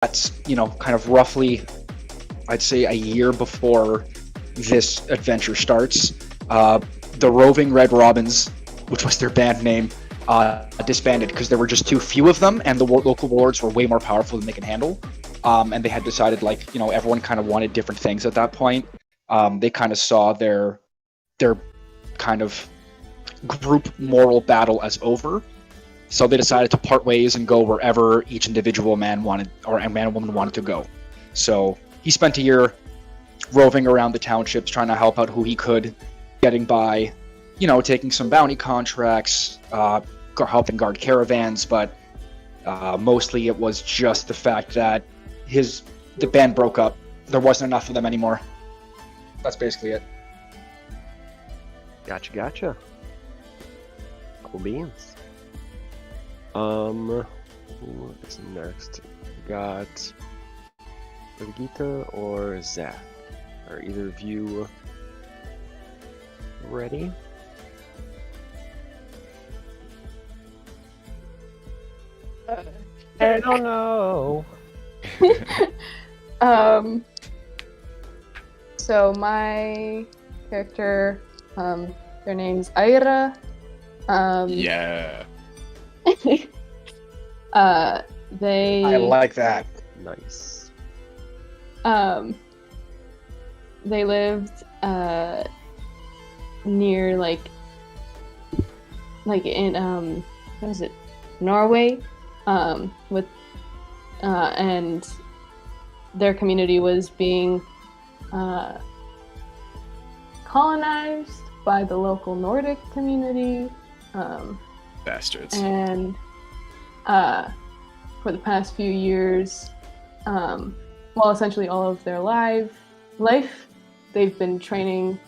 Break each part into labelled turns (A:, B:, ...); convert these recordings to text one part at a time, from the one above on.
A: that's, kind of roughly, I'd say a year before this adventure starts, the Roving Red Robins, which was their band name, disbanded because there were just too few of them, and the local warlords were way more powerful than they can handle. And they had decided, everyone kind of wanted different things at that point. They kind of saw their kind of group moral battle as over. So they decided to part ways and go wherever each individual man wanted, or a man and woman wanted to go. So he spent a year roving around the townships, trying to help out who he could, getting by, taking some bounty contracts, helping guard caravans, but mostly it was just the fact that the band broke up. There wasn't enough of them anymore. That's basically it.
B: Gotcha. Cool beans. What is next? We got Brigitte or Zach? Are either of you ready?
C: I don't know.
D: So my character, their name's Aira.
E: Yeah.
D: They.
A: I like that.
B: Nice.
D: They lived near like in what is it, Norway, with and their community was being colonized by the local Nordic community.
E: Bastards.
D: And for the past few years, well, essentially all of their life, they've been training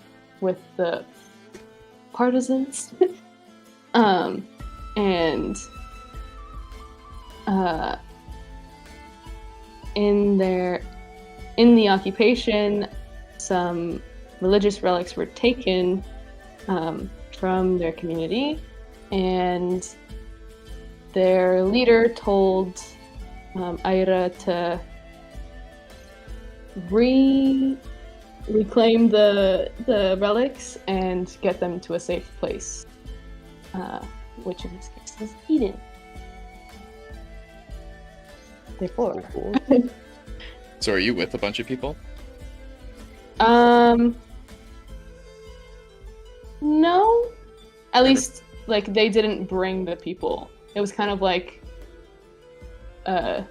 D: with the partisans. And in the occupation, some religious relics were taken from their community, and their leader told Aira to reclaim the relics and get them to a safe place, which in this case is Eden. Therefore.
B: Cool.
E: So are you with a bunch of people?
D: No. At least, like, they didn't bring the people. It was kind of like,
E: Yep.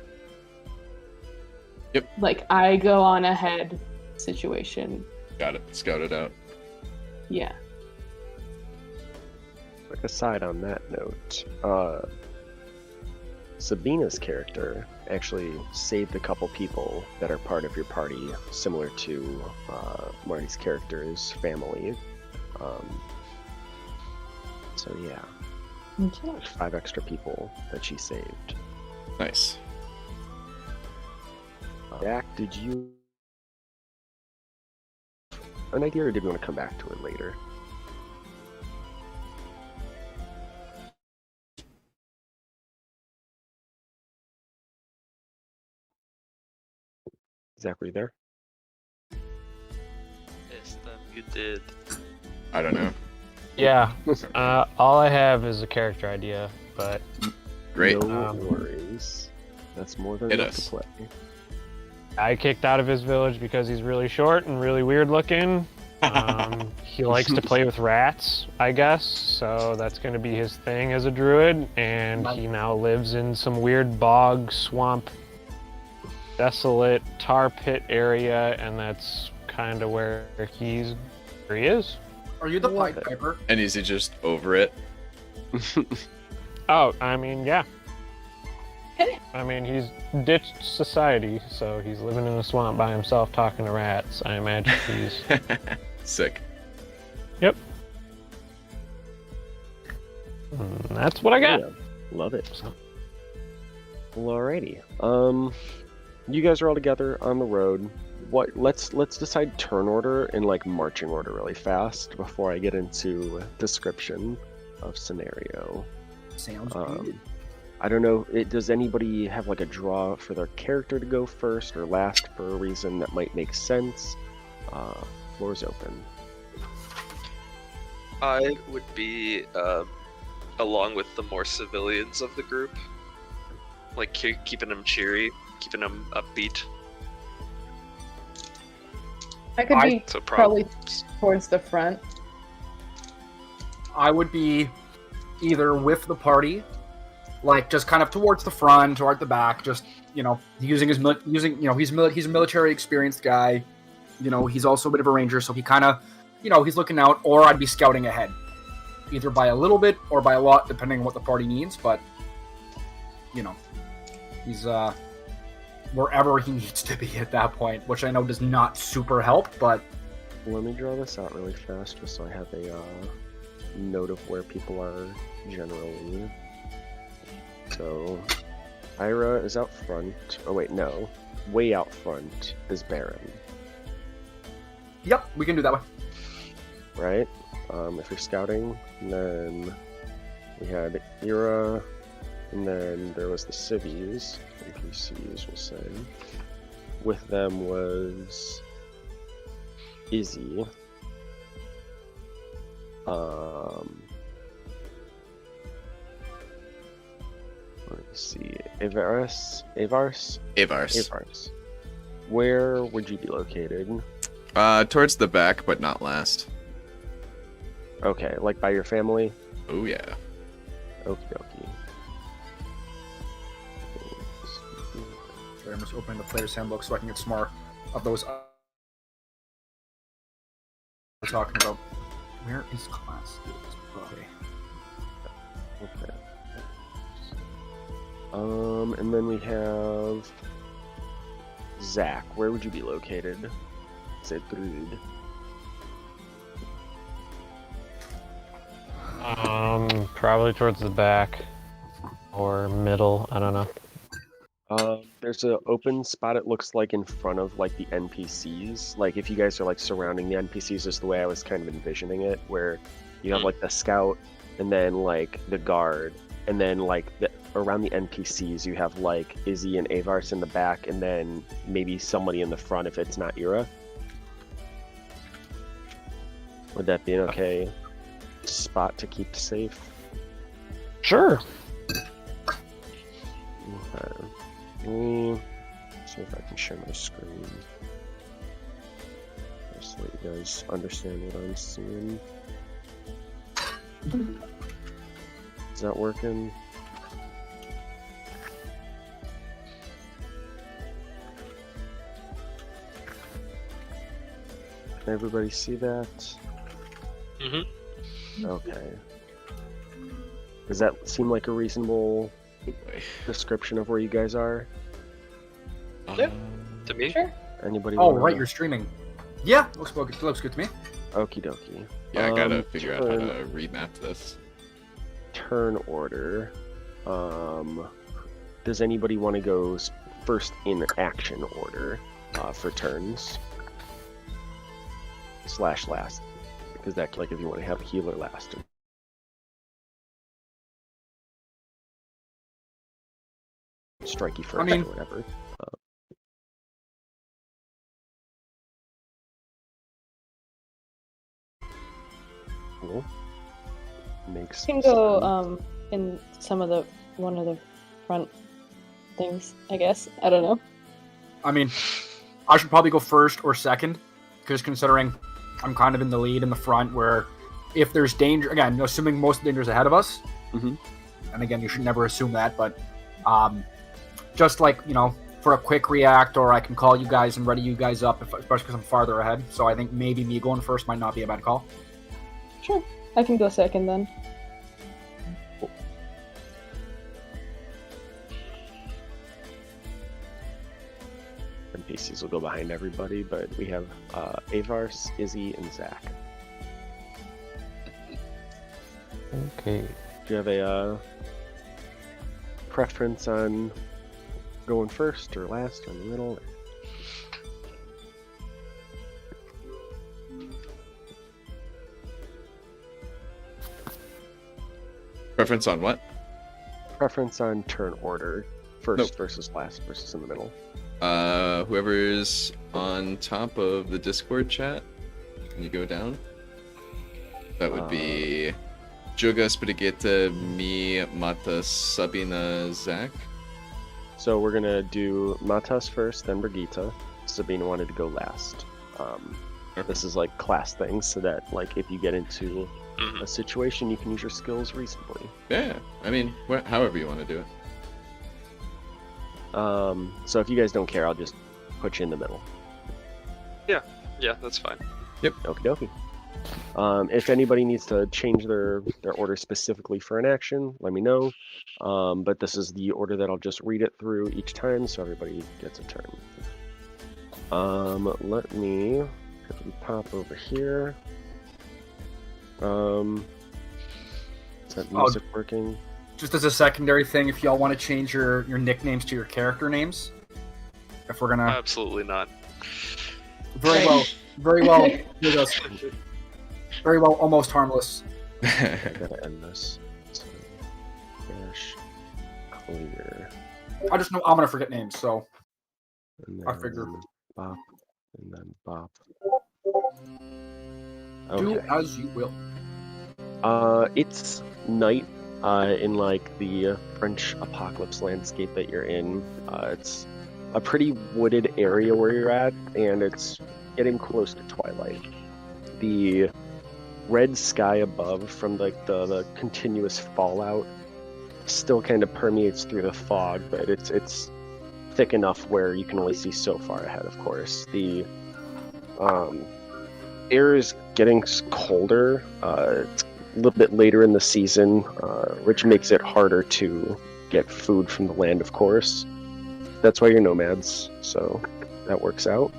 D: like, I go on ahead situation.
E: Got it. Scouted out.
D: Yeah.
B: Quick aside on that note, Sabina's character actually saved a couple people that are part of your party, similar to Marty's character's family. So yeah,
D: Okay.
B: 5 extra people that she saved.
E: Nice.
B: Jack, did you an idea, or did we want to come back to it later? Zach, were you there?
F: Yes, you did.
E: I don't know.
C: Yeah. All I have is a character idea, but
E: Great.
B: No worries. That's more than
E: Hit
B: enough
E: us.
B: to play.
C: I kicked out of his village because he's really short and really weird looking. He likes to play with rats, I guess, so that's going to be his thing as a druid, and he now lives in some weird bog, swamp, desolate tar pit area, and that's kind of where he is.
G: Are you the Pied Piper?
E: And is he just over it?
C: Oh, I mean, yeah. I mean, he's ditched society, so he's living in a swamp by himself talking to rats. I imagine he's...
E: Sick.
C: Yep. That's what I got.
B: Yeah, love it. Well, alrighty. You guys are all together on the road. Let's decide turn order and like marching order really fast before I get into description of scenario.
G: Sounds good.
B: I don't know. Does anybody have like a draw for their character to go first or last for a reason that might make sense? Floor's open.
F: I would be along with the more civilians of the group, like keeping them cheery, keeping them upbeat.
D: I could be
F: So
D: probably towards the front.
G: I would be either with the party, like just kind of towards the front or at the back, just using his he's a military experienced guy. He's also a bit of a ranger, so he kind of he's looking out. Or I'd be scouting ahead, either by a little bit or by a lot, depending on what the party needs. But he's wherever he needs to be at that point, which I know does not super help, but
B: Let me draw this out really fast just so I have a note of where people are generally. So, Ira is out front. Oh wait, no. Way out front is Baron,
G: yep, we can do that way.
B: right? If you're scouting, and then we had Ira, and then there was the civvies, NPCs we'll say. With them was Izzy. Let's see, Avars. Where would you be located?
E: Towards the back, but not last.
B: Okay, like by your family?
E: Oh yeah.
B: Okie dokie.
G: Sorry, I'm just opening the player's handbook so I can get some more of those we're talking about. Where is class? Okay.
B: Okay. And then we have Zach. Where would you be located? Zedrud.
C: Probably towards the back or middle. I don't know.
B: There's an open spot. It looks like in front of like the NPCs. Like if you guys are like surrounding the NPCs, is the way I was kind of envisioning it, where you have like the scout and then like the guard, and then like around the NPCs you have like Izzy and Avars in the back, and then maybe somebody in the front if it's not Ira. Would that be an okay spot to keep safe?
C: Sure.
B: Okay. Let me see if I can share my screen. Just so you guys understand what I'm seeing. Is that working? Can everybody see that?
F: Mm-hmm.
B: Okay. Does that seem like a reasonable description of where you guys are?
F: Yeah. To me?
D: Sure.
B: Anybody?
G: Oh,
B: wanna-
G: right, you're streaming. Yeah, looks good to me.
B: Okie dokie.
E: Yeah, I gotta figure out how
B: turn-
E: to remap this.
B: Turn order. Does anybody want to go first in action order for turns? / last, because that like if you want to have a healer last. Strike you first
G: I mean-
B: or whatever. Cool. Makes
D: You can go
B: sense.
D: in one of the front things, I guess. I don't know.
G: I mean, I should probably go first or second, because considering I'm kind of in the lead in the front, where if there's danger, again, assuming most of the danger is ahead of us,
B: Mhm.
G: and again, you should never assume that, but just like, for a quick react, or I can call you guys and ready you guys up, especially because I'm farther ahead, so I think maybe me going first might not be a bad call.
D: Sure. I can go second then.
B: NPCs will go behind everybody, but we have Avars, Izzy, and Zach.
C: Okay.
B: Do you have a preference on going first or last or in the middle?
E: Preference on what?
B: preference on turn order? First
E: Nope.
B: versus last versus in the middle?
E: Whoever's on top of the Discord chat, can you go down? That would be Juga, Spidigeta, me, Mata, Sabina, Zach.
B: So we're gonna do Matas first, then Brigitte. Sabina wanted to go last. This is like class things, so that like if you get into
F: Mhm.
B: a situation, you can use your skills reasonably.
E: Yeah, I mean, however you want to do it.
B: So if you guys don't care, I'll just put you in the middle.
F: Yeah, that's fine.
B: Okie dokie. If anybody needs to change their order specifically for an action, let me know. But this is the order that I'll just read it through each time, so everybody gets a turn. Let me quickly pop over here. Is that music working?
G: Just as a secondary thing, if y'all want to change your nicknames to your character names, if we're gonna
F: Absolutely not.
G: very well, do this. Very well, almost harmless.
B: I gotta end this. So, dash, clear.
G: I just know I'm gonna forget names, so
B: And
G: I figure.
B: bop, and then bop.
G: Do
B: Okay.
G: as you will.
B: It's night in like the French apocalypse landscape that you're in. It's a pretty wooded area where you're at, and it's getting close to twilight. The red sky above from like the continuous fallout still kind of permeates through the fog, but it's thick enough where you can only see so far ahead. Of course, the air is getting colder. It's a little bit later in the season, which makes it harder to get food from the land, of course. That's why you're nomads, so that works out.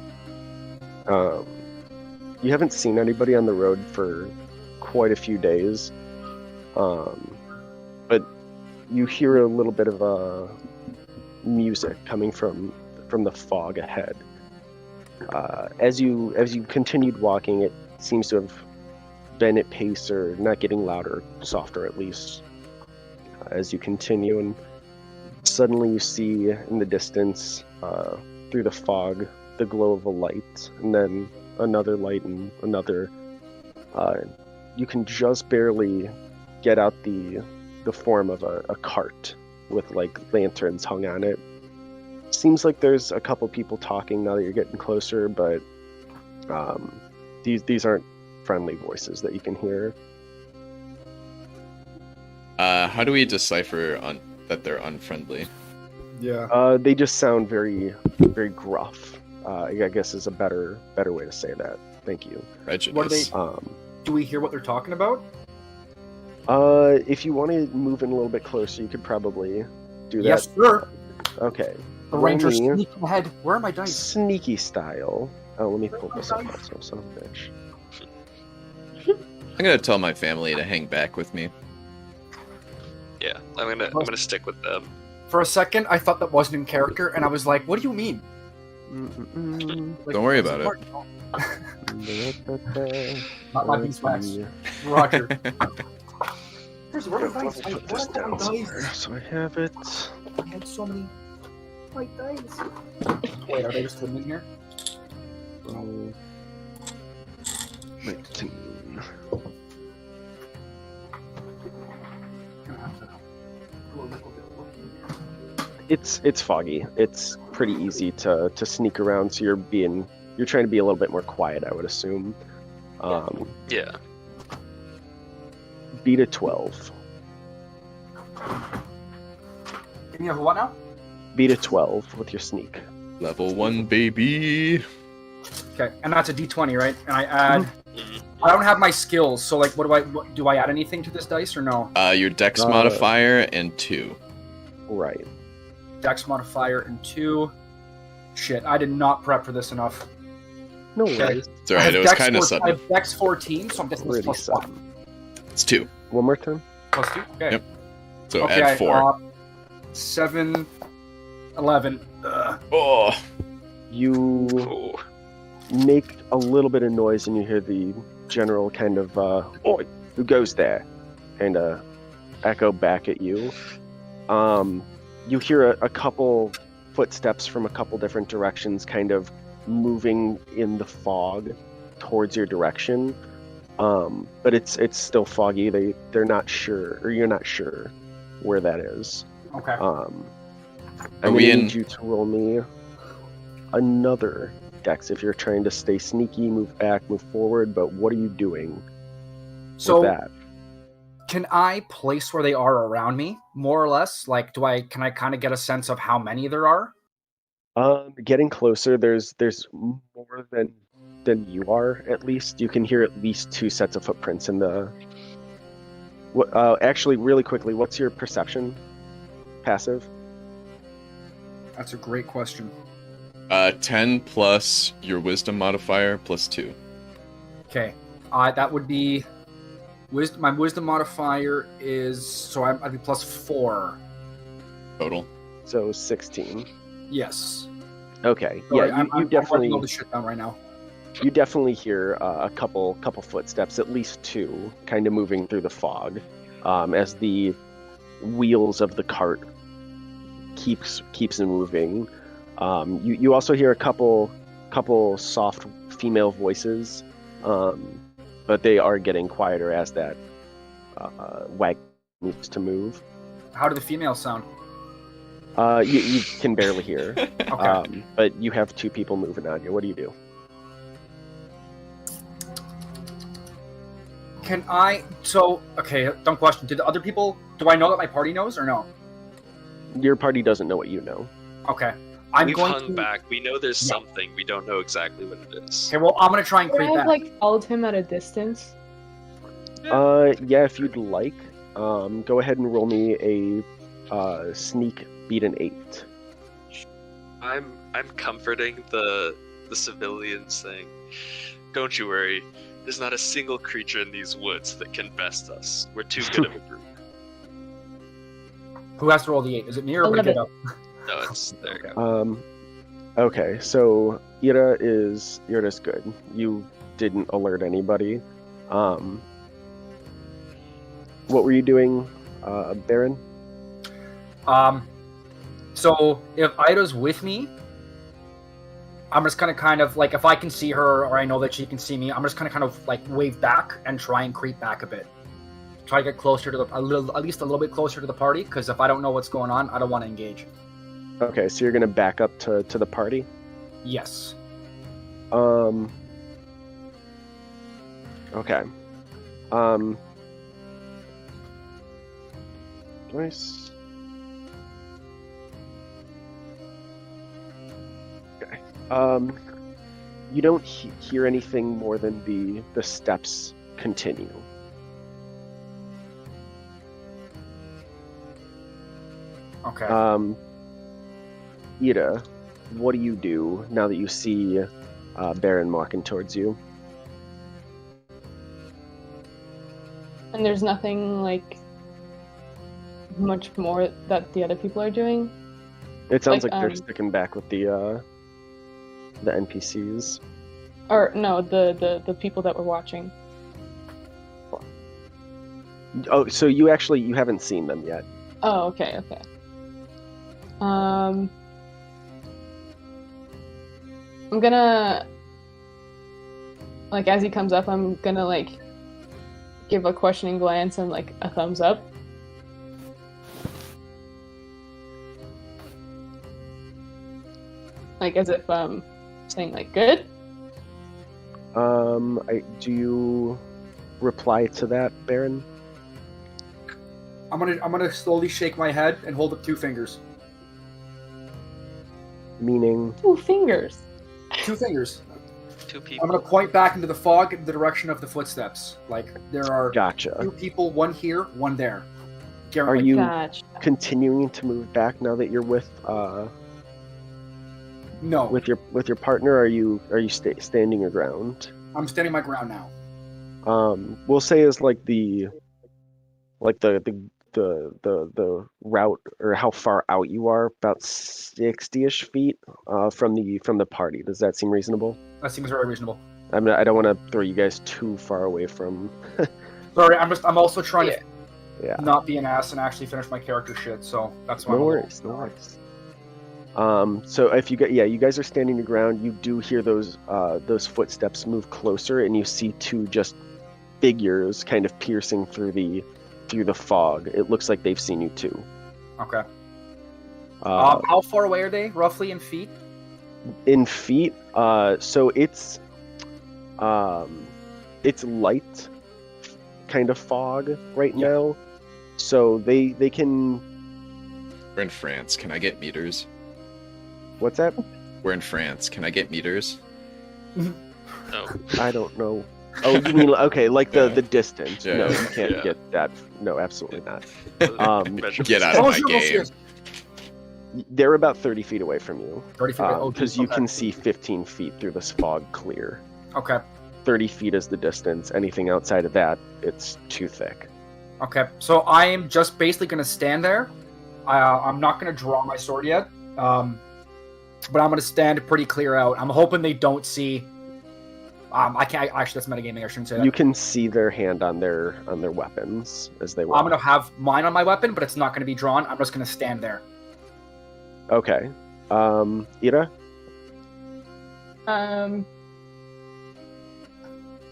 B: You haven't seen anybody on the road for quite a few days, but you hear a little bit of music coming from the fog ahead. As you continued walking, it seems to have been at pace, or not getting louder, softer at least, as you continue, and suddenly you see in the distance, through the fog, the glow of a light, and then another light and another. You can just barely get out the form of a cart with like lanterns hung on it. Seems like there's a couple people talking now that you're getting closer, but these aren't friendly voices that you can hear.
E: How do we decipher that they're unfriendly?
G: Yeah.
B: They just sound very, very gruff. I guess is a better way to say that. Thank you.
E: Prejudice.
G: What are they? Do we hear what they're talking about?
B: If you want to move in a little bit closer, you could probably do that.
G: Yes, sir.
B: Okay.
G: The ranger's
B: Roll me
G: sneaking ahead. Where are my dice?
B: sneaky style. Oh, let me pull this up also, son of a bitch.
E: I'm gonna tell my family to hang back with me.
F: Yeah, I'm gonna stick with them.
G: For a second, I thought that wasn't in character, and I was like, "What do you mean?" Like,
E: Don't worry about it.
G: Not my beeswax. Roger. Where are my dice?
B: Put this down somewhere so I have it.
G: I had so many white dice. Wait, are they just hidden in here?
B: 19. It's foggy. It's pretty easy to sneak around, so you're trying to be a little bit more quiet, I would assume.
F: Yeah.
B: Beat a 12.
G: Give me a what now?
B: Beat a 12 with your sneak.
E: Level 1, baby.
G: Okay, and that's a D20, right? And I add.
F: Mhm.
G: I don't have my skills, so like, what do I add anything to this dice or no?
E: Your dex modifier and 2.
B: Right.
G: Dex modifier and 2. Shit, I did not prep for this enough.
B: No worries.
E: It's alright, it was kind of
G: I
E: sudden.
G: have Dex 14, so I'm guessing this
B: Really
G: plus
B: sudden.
G: 1.
E: It's 2.
B: One more time.
G: Plus 2? Okay.
E: Yep. So
G: Okay,
E: add 4.
G: 7, 11.
E: Oh,
B: You
F: Ooh.
B: make a little bit of noise, and you hear the general kind of, "Oi, who goes there?" kind of echo back at you. You hear a couple footsteps from a couple different directions, kind of moving in the fog towards your direction. But it's still foggy. They're not sure, or you're not sure where that is.
G: Okay.
B: I'm
E: Are
B: gonna
E: we in-
B: need you to roll me another dex if you're trying to stay sneaky, move back, move forward. But what are you doing
G: So
B: with that?
G: can I place where they are around me, more or less? Like, can I kind of get a sense of how many there are?
B: Getting closer, there's more than you are. At least you can hear at least 2 sets of footprints in the. Actually, really quickly, what's your perception passive?
G: That's a great question.
E: 10 plus your wisdom modifier plus 2.
G: Okay, that would be wisdom. My wisdom modifier is I'd be plus 4.
E: Total.
B: So 16.
G: Yes.
B: Okay.
G: Sorry,
B: Yeah,
G: I'm
B: you
G: writing
B: definitely
G: all this shit down right now.
B: you definitely hear a couple footsteps, at least 2, kind of moving through the fog, as the wheels of the cart keeps moving. You also hear a couple soft female voices, but they are getting quieter as that wagon needs to move.
G: How do the females sound?
B: You can barely hear,
G: Okay.
B: but you have 2 people moving on you. What do you do?
G: Can I? Okay, dumb question. Did the other people? Do I know that my party knows or no?
B: Your party doesn't know what you know.
G: Okay. I'm
F: We've
G: going
F: hung
G: to.
F: back. We know there's
G: Yeah.
F: something. We don't know exactly what it is.
G: Okay, well, I'm gonna try and
D: Would I
G: creep
D: have
G: back.
D: like followed him at a distance?
B: Yeah, if you'd like, go ahead and roll me a sneak, beat an 8.
F: I'm comforting the civilians, saying, "Don't you worry. There's not a single creature in these woods that can best us. We're too good of a group."
G: Who has to roll the 8? Is it me or am I gonna get
D: 11.
G: up?
F: No, it's there. You go.
B: Okay, so Ira is good. You didn't alert anybody. What were you doing, Baron?
G: So if Ida's with me, I'm just gonna kind of like, if I can see her or I know that she can see me, I'm just gonna kind of like wave back and try and creep back a bit. Try to get closer to at least a little bit closer to the party, because if I don't know what's going on, I don't want to engage.
B: Okay, so you're gonna back up to the party.
G: Yes.
B: Okay. Nice. Okay. You don't hear anything more than the steps continue.
G: Okay.
B: Ida, what do you do now that you see Baron walking towards you?
D: And there's nothing like much more that the other people are doing.
B: It sounds
D: Like,
B: like they're sticking back with the NPCs.
D: Or no, the people that were watching.
B: Oh, so you haven't seen them yet.
D: Oh, okay. I'm gonna, like, as he comes up, I'm gonna like give a questioning glance and like a thumbs up. Like as if saying like good.
B: Do you reply to that, Baron?
G: I'm gonna slowly shake my head and hold up 2 fingers.
B: Meaning,
D: 2 fingers.
G: 2 fingers.
F: 2
G: I'm
F: people.
G: gonna point back into the fog in the direction of the footsteps. Like there are
B: gotcha.
G: 2 people, one here, one there.
B: Are you
D: Gotcha.
B: continuing to move back now that you're with
G: No.
B: with your partner? Or are you standing your ground?
G: I'm standing my ground now.
B: We'll say is like the route, or how far out you are, about 60-ish feet from the party. Does that seem reasonable?
G: That seems very reasonable.
B: I don't want to throw you guys too far away from.
G: Sorry, I'm also trying to.
B: Yeah.
G: not be an ass and actually finish my character shit. So that's why.
B: No worries, no worries. So if you you guys are standing your ground, you do hear those footsteps move closer, and you see two just figures kind of piercing through the fog. It looks like they've seen you too.
G: Okay. How far away are they, roughly in feet?
B: In feet, so it's light kind of fog right now. So they can.
E: We're in France. Can I get meters?
B: What's that?
E: We're in France. Can I get meters?
F: No.
B: I don't know. Oh, you mean okay, like the distance?
E: Yeah.
B: No, you can't
F: Yeah.
B: get that. No, absolutely not.
E: Get out of my
G: Bonjour,
E: game.
G: monsieur.
B: They're about 30 feet away from you.
G: 30 feet.
B: Because you
G: okay.
B: can see 15 feet through this fog clear.
G: Okay.
B: 30 feet is the distance. Anything outside of that, it's too thick.
G: Okay. So I am just basically going to stand there. I'm not going to draw my sword yet. But I'm going to stand pretty clear out. I'm hoping they don't see. I can't actually. That's metagaming. I shouldn't say that.
B: You can see their hand on their weapons as they walk.
G: I'm going to have mine on my weapon, but it's not going to be drawn. I'm just going to stand there.
B: Okay. Ira?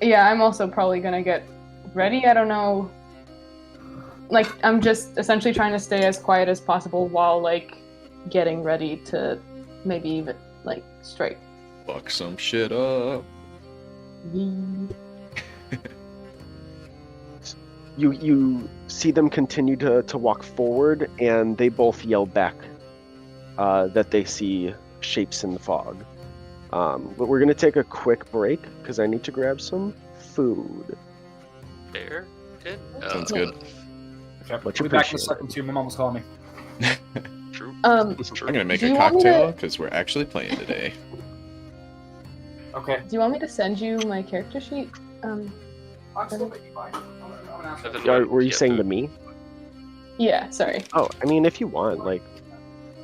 D: Yeah, I'm also probably gonna get ready. I don't know. Like, I'm just essentially trying to stay as quiet as possible while, like, getting ready to maybe even, like, strike.
E: Fuck some shit up.
B: You see them continue to walk forward, and they both yell back that they see shapes in the fog. But we're going to take a quick break because I need to grab some food.
F: Fair. Good.
E: Sounds good.
G: Okay.
B: Much
G: We'll be back in a
B: appreciated.
G: second too. My mom was calling me.
F: True.
D: Um,
F: True.
E: I'm gonna make
D: Do
E: a
D: you want me
E: cocktail
D: to-
E: because we're actually playing today.
G: Okay.
D: do you want me to send you my character sheet?
G: I'm still maybe fine. I'm gonna ask
F: Evan,
G: you.
B: Were you
F: yeah,
B: saying
F: the-
B: to me?
D: Yeah, sorry.
B: Oh, I mean, if you want, like,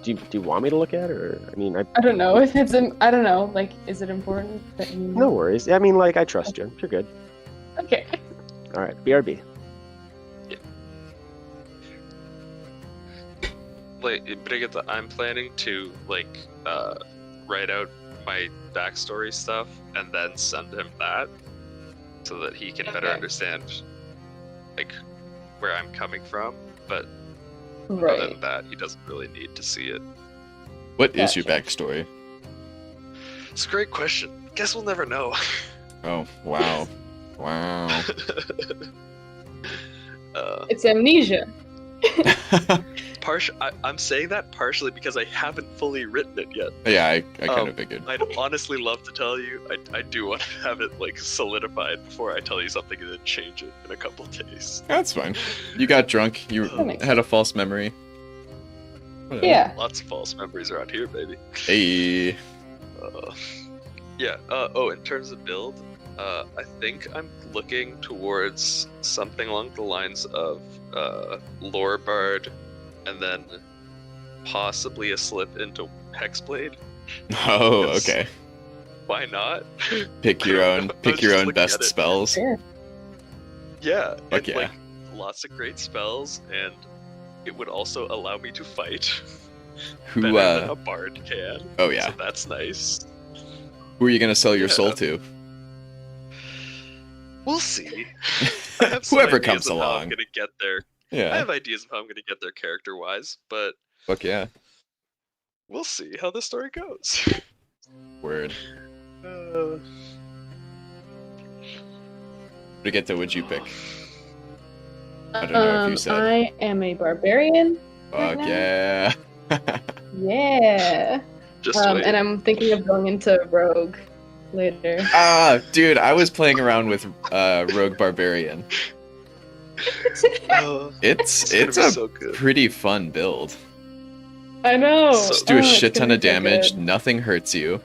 B: do you want me to look at it? Or, I mean,
D: I don't know if it's, I don't know, like, is it important that you...
B: no worries. I mean, like, I trust you. You're good.
D: Okay.
B: All right, BRB.
F: Like, but I get that I'm planning to write out my backstory stuff and then send him that, so that he can better
D: Okay.
F: understand, like, where I'm coming from. But other
D: Right.
F: than that, he doesn't really need to see it.
E: What is your
D: Gotcha.
E: backstory?
F: It's a great question. Guess we'll never know.
E: Oh, wow. Wow.
D: It's amnesia.
F: I'm saying that partially because I haven't fully written it yet.
E: Yeah, I kind of figured.
F: I'd honestly love to tell you. I do want to have it, like, solidified before I tell you something and then change it in a couple days.
E: That's fine. You got drunk. You
D: That makes
E: had a false memory. Whatever.
D: Yeah.
F: Lots of false memories around here, baby.
E: Hey.
F: Yeah. In terms of build, I think I'm looking towards something along the lines of Lore Bard, and then possibly a slip into Hexblade.
E: Oh,
F: Yes.
E: okay.
F: Why not?
E: Pick your own.
F: I was
E: Pick your
F: just
E: own
F: looking
E: best
F: at it.
E: spells.
D: Sure.
F: Yeah.
E: Fuck
F: and,
E: yeah.
F: like, lots of great spells, and it would also allow me to fight
E: Who?
F: better than a bard can.
E: Oh yeah.
F: So that's nice.
E: Who are you gonna sell your
F: Yeah.
E: soul to?
F: We'll see. I have some
E: Whoever
F: ideas
E: comes
F: of how I'm
E: along.
F: gonna get there. I
E: Yeah.
F: have ideas of how I'm gonna get there character-wise, but
E: Fuck yeah.
F: we'll see how the story goes.
E: Word.
F: Uh,
E: Brigitte, what'd you pick? I don't know if you said.
D: I am a barbarian.
E: Fuck
D: now?
E: yeah.
D: Yeah.
F: just wait.
D: And I'm thinking of going into rogue later.
E: Ah, dude, I was playing around with Rogue Barbarian. It's
F: gonna be
E: a
F: so good.
E: pretty fun build.
D: I know.
E: Just do a
D: it's
E: shit
D: gonna
E: ton of
D: be so
E: damage,
D: good.
E: nothing hurts you.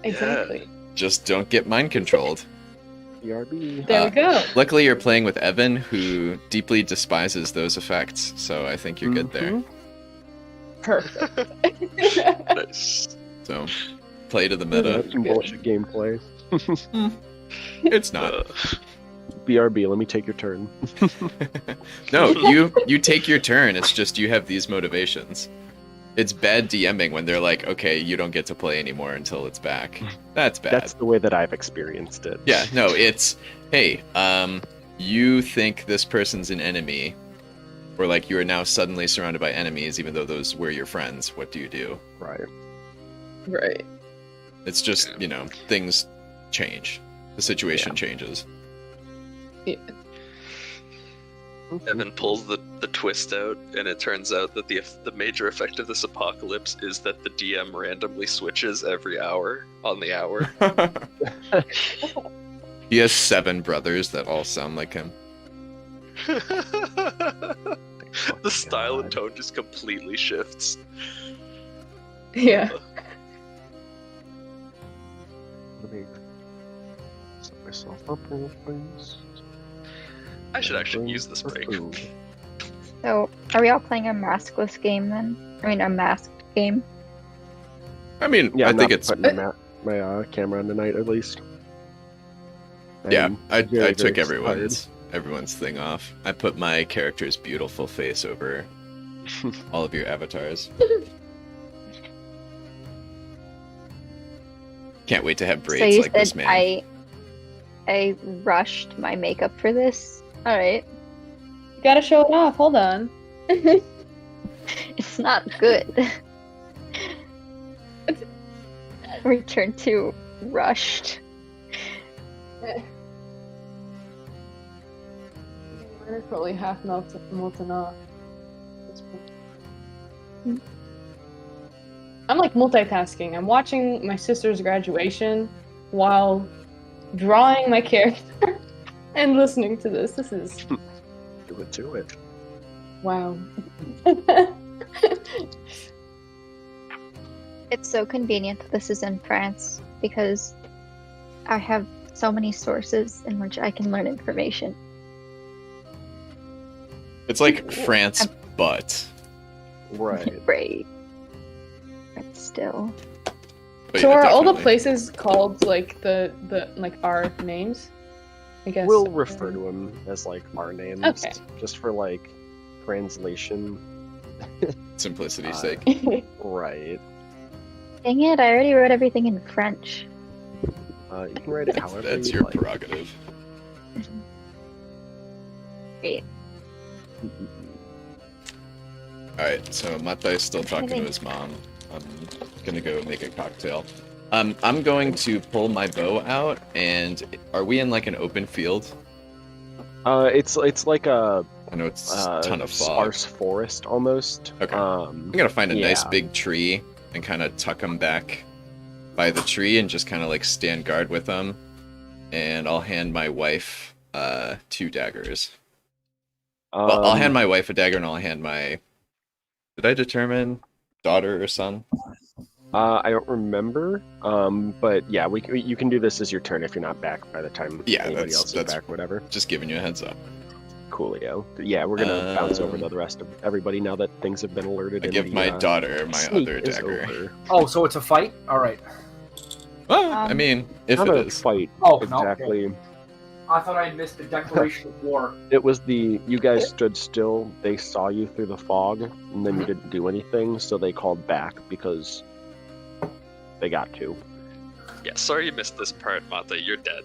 D: Exactly.
E: Just don't get mind controlled.
B: BRB.
D: There we go.
E: Luckily, you're playing with Evan, who deeply despises those effects, so I think you're good there.
B: Mhm.
D: Perfect.
F: Nice.
E: So, play to the meta.
B: That's some bullshit gameplay.
E: It's not.
B: BRB, let me take your turn.
E: No, you take your turn. It's just you have these motivations. It's bad DMing when they're like, okay, you don't get to play anymore until it's back. That's bad.
B: That's the way that I've experienced it.
E: Yeah, no, it's, hey, you think this person's an enemy, or like you are now suddenly surrounded by enemies, even though those were your friends. What do you do?
B: Right.
D: Right.
E: It's just, you know, things change. The situation changes.
D: Yeah.
F: Evan pulls the twist out, and it turns out that the major effect of this apocalypse is that the DM randomly switches every hour on the hour.
E: He has 7 brothers that all sound like him.
F: The style and tone just completely shifts.
D: Yeah.
B: Let me set myself up real please.
F: I should actually use this break.
H: So, are we all playing a maskless game then? I mean, a masked game?
E: I mean,
B: Yeah,
E: I
B: I'm
E: think
B: not
E: it's...
B: putting my camera on tonight at least.
E: Yeah,
B: I'm
E: I
B: very,
E: took
B: very
E: everyone's thing off. I put my character's beautiful face over all of your avatars. Can't wait to have
H: So
E: braids
H: you
E: like this
H: said
E: man.
H: I rushed my makeup for this? Alright.
D: You gotta show it off. Hold on.
H: It's not good. Return to rushed.
D: Mine is probably half molten off. I'm like multitasking. I'm watching my sister's graduation while drawing my character and listening to this. This is
B: Do it.
D: wow.
H: It's so convenient that this is in France because I have so many sources in which I can learn information.
E: It's like France, but...
B: Right.
H: Right. But still.
E: but
D: So
E: yeah,
D: are all the
E: definitely.
D: places called like the like our names? I guess
B: We'll refer to them as like our names,
D: Okay.
B: just for like translation.
E: Simplicity's
B: Uh,
E: sake.
B: Right.
H: Dang it, I already wrote everything in French.
B: You can write it however
E: That's
B: you
E: your
B: like.
E: prerogative.
H: Great.
E: Alright, so Matai's still talking to his mom. I'm gonna go make a cocktail. I'm going to pull my bow out, and are we in like an open field?
B: It's like a
E: I know it's a ton of fog.
B: sparse forest almost.
E: Okay. I'm gonna find a nice
B: yeah.
E: big tree and kind of tuck him back by the tree and just kind of like stand guard with him. And I'll hand my wife 2 daggers. Well, I'll hand my wife a dagger, and I'll hand my... Did I determine daughter or son?
B: I don't remember. But yeah, you can do this as your turn if you're not back by the time
E: Yeah,
B: anybody else is
E: that's-
B: back. Whatever.
E: Just giving you a heads up.
B: Coolio. Yeah, we're gonna bounce over to the rest of everybody now that things have been alerted.
E: I
B: and
E: give
B: the,
E: my daughter my
B: sneak
E: other
B: is
E: dagger.
B: over.
G: Oh, so it's a fight? All right.
E: Well, I mean, if
B: Not
E: it
B: a
E: is.
B: fight.
G: Oh, no,
B: exactly.
G: I thought I missed the declaration of war.
B: It was you guys stood still, they saw you through the fog, and then you didn't do anything, so they called back because they got to.
F: Yeah, sorry you missed this part, Mata. You're dead.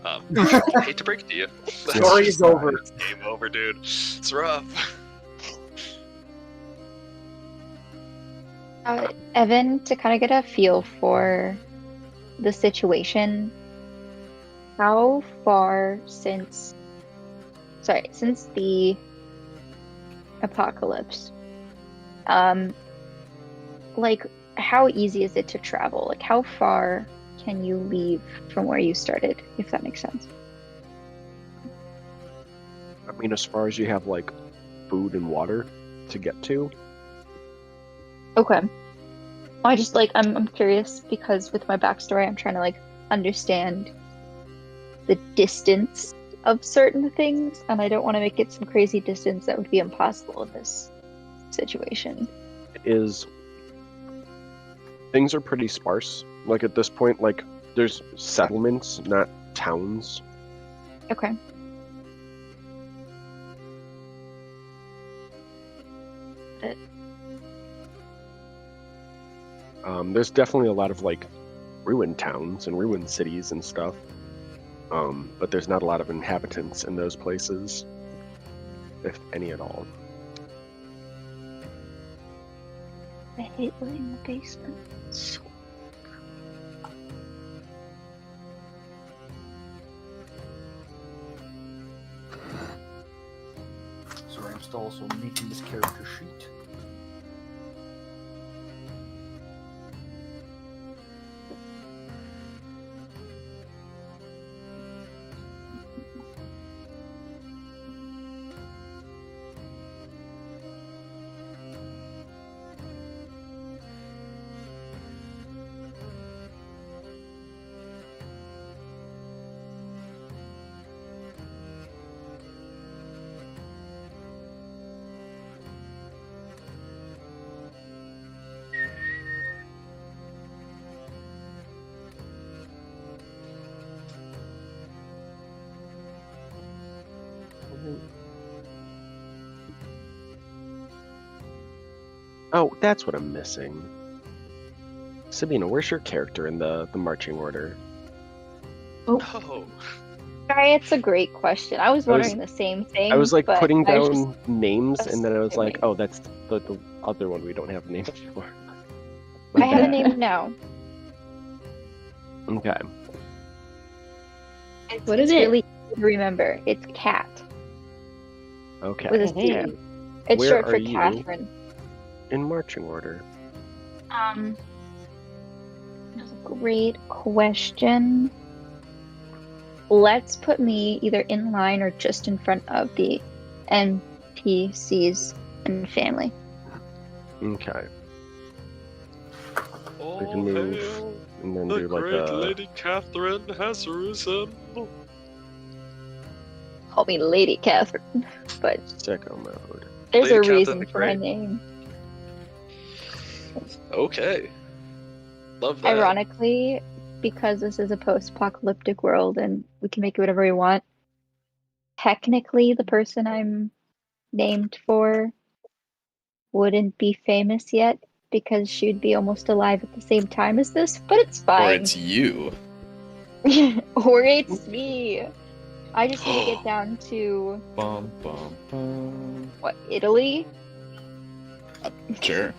F: I hate to break it to you.
G: Story is over.
F: It's game over, dude. It's rough.
H: Evan, to kind of get a feel for the situation, how far since the apocalypse, like, how easy is it to travel? Like, how far can you leave from where you started, if that makes sense?
B: I mean, as far as you have like food and water to get to.
H: Okay. I just like I'm curious because with my backstory I'm trying to like understand the distance of certain things, and I don't want to make it some crazy distance that would be impossible in this situation.
B: Things are pretty sparse. Like at this point, like there's settlements, not towns.
H: Okay.
B: There's definitely a lot of like ruined towns and ruined cities and stuff. But there's not a lot of inhabitants in those places, if any at all.
H: I hate living in the basement.
G: Sorry, I'm still also making this character sheet.
B: Oh, that's what I'm missing. Sabina, where's your character in the marching order?
F: Oh,
H: Sorry, it's a great question. I was wondering the same thing.
B: I was like
H: but
B: putting
H: I was
B: down names, and then I was like,
H: assuming.
B: oh, that's the other one we don't have names for.
H: I have a name now.
B: Okay.
D: What is
H: It's
D: it?
H: really easy to remember. It's Cat
B: Okay.
H: with a C. It's
B: Where
H: short
B: are
H: for
B: you?
H: Catherine.
B: In marching order.
H: That's a great question. Let's put me either in line or just in front of the NPCs and family.
B: Okay.
F: all
B: We can move
F: hail,
B: and then
F: the
B: do like
F: great
B: a.
F: Lady Catherine has risen.
H: Call me Lady Catherine, but
B: Sicko mode.
H: there's
F: Lady
H: a
F: Catherine
H: reason
F: the
H: for my
F: Great.
H: name.
F: Okay. Love that.
H: Ironically, because this is a post-apocalyptic world and we can make it whatever we want, technically the person I'm named for wouldn't be famous yet because she'd be almost alive at the same time as this, but it's
E: Or
H: fine.
E: it's you.
H: Or it's me. I just need to get down to,
E: Bum, bum, bum.
H: what, Italy?
E: Sure.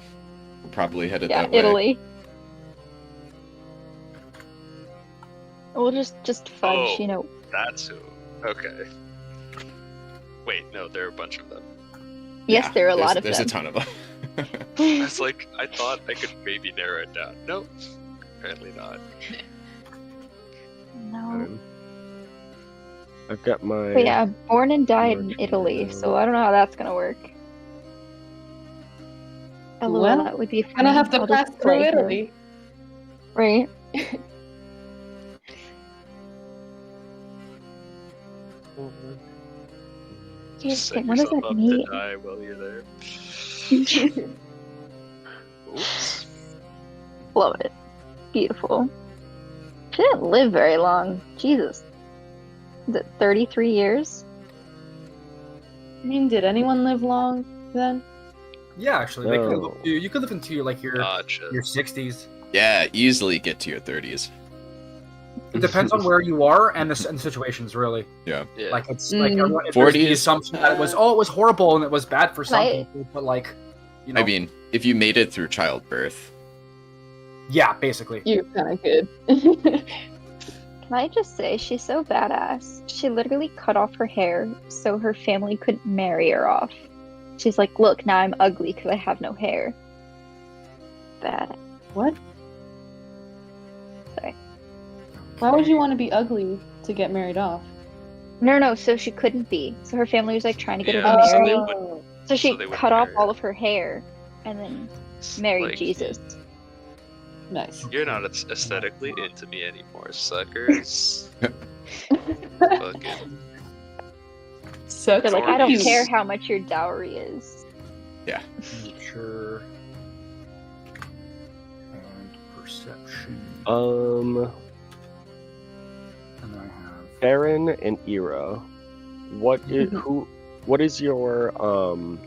E: We're probably headed
H: Yeah,
E: that way.
H: Italy. We'll just fudge,
F: Oh.
H: you know.
F: That's who. Okay. Wait, no, there are a bunch of them.
H: Yes,
E: Yeah,
H: there are a lot of
E: there's
H: them.
E: a ton of them.
F: I was like, I thought I could maybe narrow it down. Nope. Apparently not.
H: No.
B: I've got my.
H: But yeah, born and died in
B: Marching
H: Italy,
B: order.
H: so I don't know how that's gonna work. LOL,
D: Well,
H: that would be
D: Gonna
H: funny.
D: have to
H: I'll
D: pass
H: just
D: through
H: play her.
D: Italy.
H: Right?
F: Just set
H: When does
F: yourself
H: that
F: up
H: meet?
F: to die while you're there. Oops.
H: Love it. Beautiful. She didn't live very long. Jesus. Is it 33 years?
D: I mean, did anyone live long then?
G: Yeah, actually, they could
B: No.
G: live, you could live into like your
F: Gotcha.
G: 60s.
E: Yeah, easily get to your 30s.
G: It depends on where you are and the situations, really.
F: Yeah.
G: Like it's like
D: Mm.
G: everyone, if there's the
E: 40s.
G: assumption that it was horrible and it was bad for some
H: Right.
G: people, but like, you know,
E: I mean, if you made it through childbirth.
G: yeah, basically.
D: You're kind of good.
H: Can I just say, she's so badass. She literally cut off her hair so her family couldn't marry her off. She's like, look, now I'm ugly because I have no hair. Bad.
D: What?
H: Sorry.
D: Why would you want to be ugly to get married off?
H: No, so she couldn't be. So her family was like trying to get her
F: Yeah,
H: to
F: so
H: marry.
F: they would-
H: So she
F: so they wouldn't
H: cut off
F: marry
H: all
F: her.
H: of her hair and then married
F: Like,
H: Jesus.
D: Nice.
F: You're not aesthetically into me anymore, suckers. Fucking.
D: So
H: They're like, I don't
F: Dormies.
H: care how much your dowry is.
G: Nature and perception.
B: Um,
G: And then I have
B: Baron and Ira. What is who? What is your I'm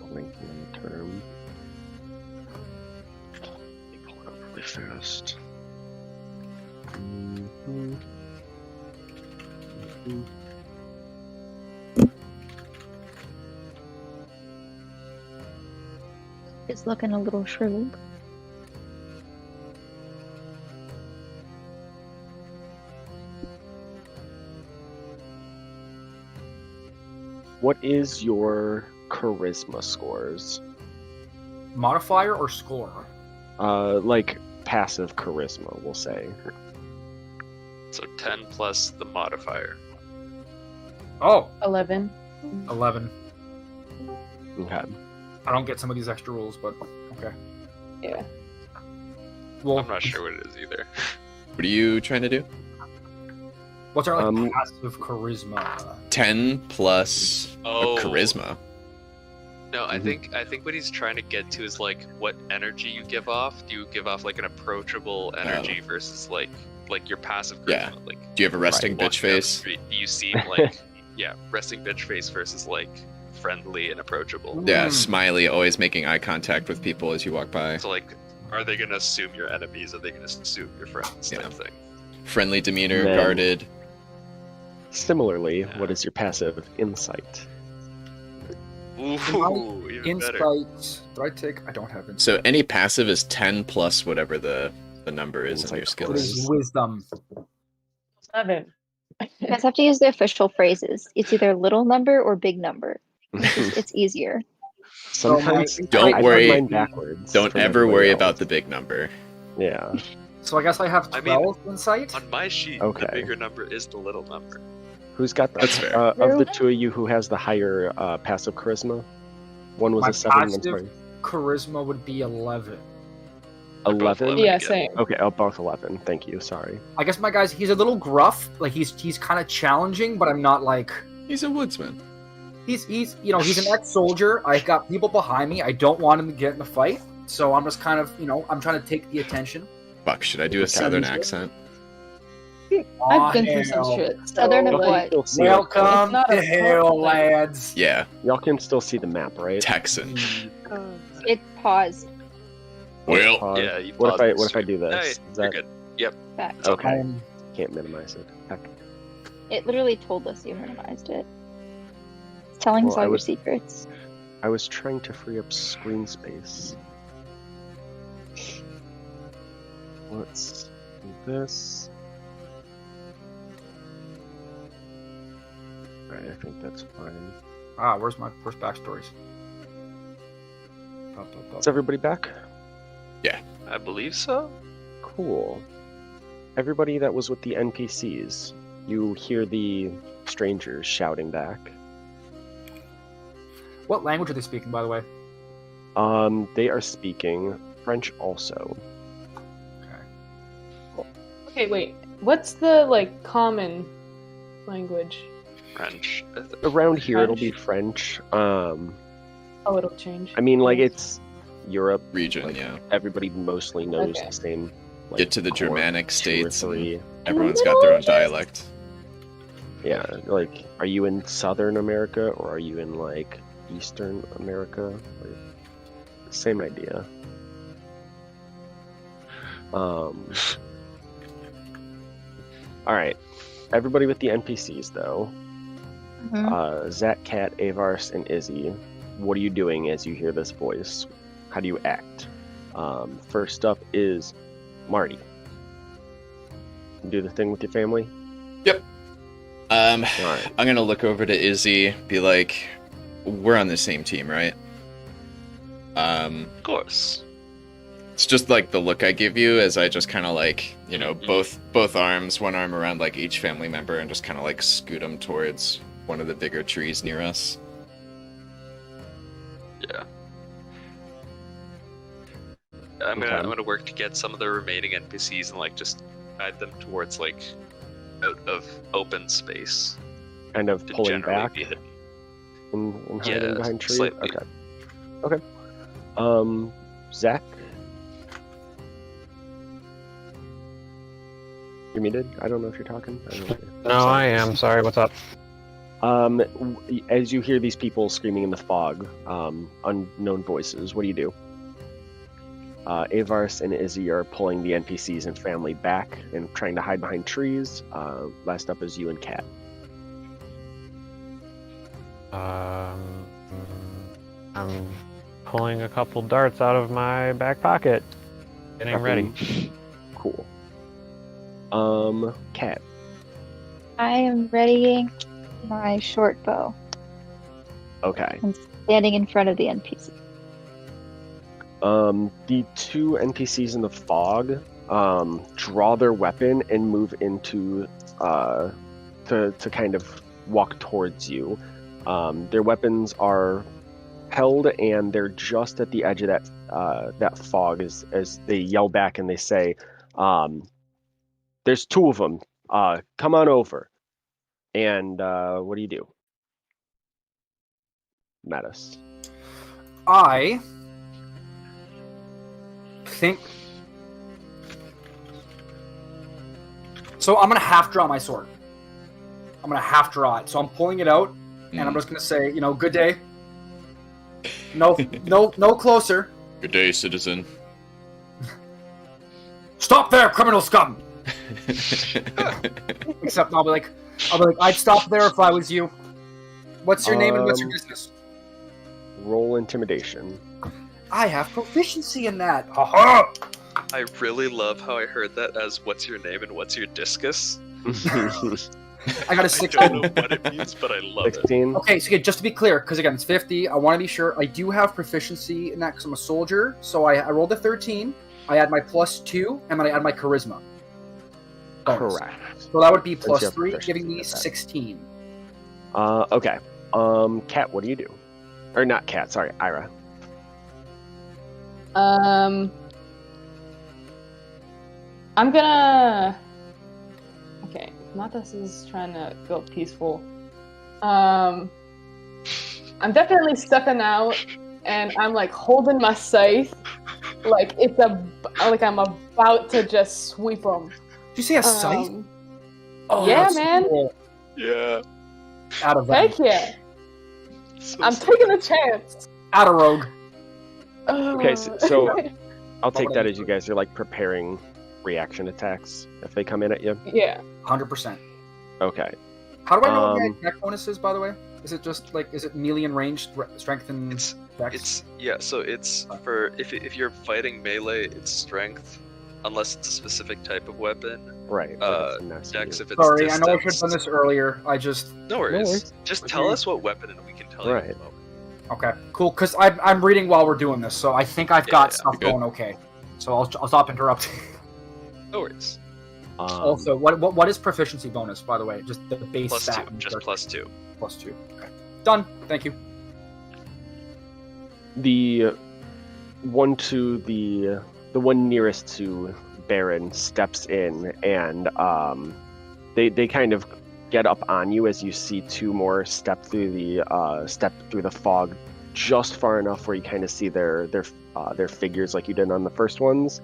B: blanking on the term. fast.
H: It's looking a little shriveled.
B: What is your charisma scores?
G: Modifier or score?
B: Like passive charisma, we'll say.
F: So 10 plus the modifier.
G: Oh,
D: 11.
G: 11.
B: Okay.
G: I don't get some of these extra rules, but okay.
D: Yeah.
G: Well,
F: I'm not sure what it is either.
E: What are you trying to do?
G: what's our passive charisma?
E: 10 plus
F: Oh.
E: a charisma.
F: No, I think what he's trying to get to is like what energy you give off. Do you give off like an approachable energy versus like your passive charisma?
E: Yeah.
F: Like
E: Do you have a resting
F: walking
E: bitch
F: down the
E: face?
F: street, do you seem like resting bitch face versus like friendly and approachable?
E: Yeah,
G: Mm.
E: smiley, always making eye contact with people as you walk by.
F: So like, are they gonna assume you're enemies? Are they gonna assume you're friends?
E: Yeah.
F: Type thing.
E: Friendly demeanor,
B: Then-
E: guarded.
B: Similarly,
F: Yeah.
B: what is your passive insight?
F: Ooh, even better.
G: Insight. Did I take? I don't have insight.
E: So any passive is 10 plus whatever the number is in your
B: Insight
E: skill
G: What
E: list.
G: is wisdom?
D: 7.
H: You guys have to use the official phrases. It's either little number or big number. It's easier.
B: Sometimes
E: Don't
B: I
E: worry.
B: learned mine backwards.
E: Don't
B: from
E: ever
B: everybody
E: worry
B: else.
E: about the big number.
B: Yeah.
G: So I guess I have
F: I mean,
G: 12 insight.
F: On my sheet,
B: Okay.
F: the bigger number is the little number.
B: Who's got the
E: That's fair.
B: of the two of you who has the higher passive charisma? One was
G: My
B: a 7, one's
G: passive-
B: sorry.
G: Charisma would be 11.
F: They're both
B: 11?
F: 11
D: Yeah,
F: again.
D: same.
B: Okay, oh, both 11. Thank you. Sorry.
G: I guess my guy's he's a little gruff. Like he's kind of challenging, but I'm not like
E: He's a woodsman.
G: he's he's an ex-soldier. I got people behind me. I don't want him to get in a fight, so I'm just kind of I'm trying to take the attention.
E: Fuck, should I do a
B: Okay.
E: southern accent?
D: I've been through some
G: hell.
D: shit.
H: Southern of
D: so, like,
H: what?
B: Still see it.
G: Welcome
D: It's not
G: to
D: a
G: hell,
D: problem.
G: lads.
E: Yeah,
B: Y'all can still see the map, right?
E: Texan.
H: It paused.
E: Well,
B: Pause.
F: Yeah, you
B: What if I
F: paused
B: what if I
F: the
B: do
F: stream.
B: this?
F: Hey,
B: Is
F: you're
B: that
F: good.
H: Back.
B: okay?
G: Um,
B: Can't minimize it. Heck.
H: It literally told us you minimized it. It's telling us
B: Well, I
H: all your
B: would-
H: secrets.
B: I was trying to free up screen space. Let's do this. Alright, I think that's fine.
G: where's backstories?
B: Is everybody back?
F: I believe so.
B: Cool. Everybody that was with the NPCs, you hear the strangers shouting back.
G: What language are they speaking, by the way?
B: They are speaking French also.
G: Okay.
D: Okay, wait. What's the like common language?
F: French.
B: Around here, it'll be French.
D: Oh, it'll change.
B: I mean, like it's Europe.
E: region,
B: Like,
E: yeah.
B: Everybody mostly knows
D: Okay.
B: the same. Like,
E: Get to the
B: core
E: Germanic
B: 2 or
E: states and
B: 3.
E: everyone's got their own
D: Middle Ages.
E: dialect.
B: Yeah, like, are you in Southern America or are you in like Eastern America? Like, same idea. All right, everybody with the NPCs though.
H: Mhm.
B: Zach, Cat, Avars, and Izzy. What are you doing as you hear this voice? How do you act? First up is Marty. Do the thing with your family. All right.
E: I'm gonna look over to Izzy, be like, we're on the same team, right?
F: Of course.
E: It's just like the look I give you as I just kind of like, both arms, one arm around like each family member, and just kind of like scoot them towards one of the bigger trees near us.
F: Yeah. I'm
B: Okay.
F: gonna work to get some of the remaining NPCs and like just guide them towards like out of open space
B: Kind of
F: to
B: pulling
F: generally
B: back
F: be hidden.
B: and hiding
F: Yeah,
B: behind trees.
F: slightly.
B: Okay. Zach. You're muted. I don't know if you're talking. I don't know.
C: No, I am. Sorry, what's up?
B: As you hear these people screaming in the fog, unknown voices, what do you do? Avars and Izzy are pulling the NPCs and family back and trying to hide behind trees. Last up is you and Kat.
C: I'm pulling a couple darts out of my back pocket, getting ready.
B: Cool. Kat.
H: I am readying my short bow.
B: Okay.
H: I'm standing in front of the NPC.
B: The two NPCs in the fog draw their weapon and move into to kind of walk towards you. Their weapons are held, and they're just at the edge of that fog as they yell back and they say, "There's two of them. Come on over." And what do you do, Mattis?
G: I think so. I'm gonna half draw my sword. I'm gonna half draw it. So I'm pulling it out, and I'm just gonna say, good day. No closer.
E: Good day, citizen.
G: Stop there, criminal scum. Except I'll be like, I'd stop there if I was you. What's your name and what's your business?
B: Roll intimidation.
G: I have proficiency in that. Haha.
F: I really love how I heard that as "What's your name and what's your discus?"
G: I got a
F: I
G: 16.
F: don't know what it means, but I love it.
B: 16.
G: Okay, so again, just to be clear, because again, it's 50, I want to be sure. I do have proficiency in that because I'm a soldier. So I rolled a 13. I add my +2, and then I add my charisma. bonus.
B: Correct.
G: So that would be
B: you
G: plus
B: have
G: 3,
B: proficiency
G: giving me
B: with that.
G: 16.
B: Okay. Kat, what do you do? Or not Kat, sorry, Ira.
D: I'm gonna. Okay, Matas is trying to go peaceful. I'm definitely stepping out, and I'm like holding my scythe, like I'm about to just sweep them.
G: Did you say a scythe? Oh,
D: yeah,
G: that's
D: man.
G: cool.
F: Yeah.
G: Out of that.
D: Heck yeah!
F: So
D: I'm
F: sick.
D: taking a chance.
G: Out of rogue.
B: Okay, so I'll take that as you guys are like preparing reaction attacks if they come in at you.
D: yeah.
G: 100%.
B: Okay.
G: How do I know what my
B: Um,
G: attack bonus is, by the way? Is it just like, is it melee and ranged, strength and dex?
F: So it's for if you're fighting melee, it's strength, unless it's a specific type of weapon.
B: Right. but it's not
F: Dex if it's
G: Sorry, I know I should have
F: distance.
G: done this earlier. I just...
F: No worries.
B: worries.
F: Just tell us what weapon and we can tell you.
B: Right.
F: in a moment.
G: Okay, cool, because I'm reading while we're doing this, so I think I've got
F: Yeah,
G: stuff
E: you're good.
G: going okay. So I'll stop interrupting.
F: No worries.
G: Also, what is proficiency bonus, by the way? Just the base
F: Plus
G: stat.
F: 2. Just plus 2.
G: +2. Okay. Done. Thank you.
B: the one nearest to Baron steps in, and they kind of get up on you as you see two more step through the fog, just far enough where you kind of see their figures like you did on the first ones.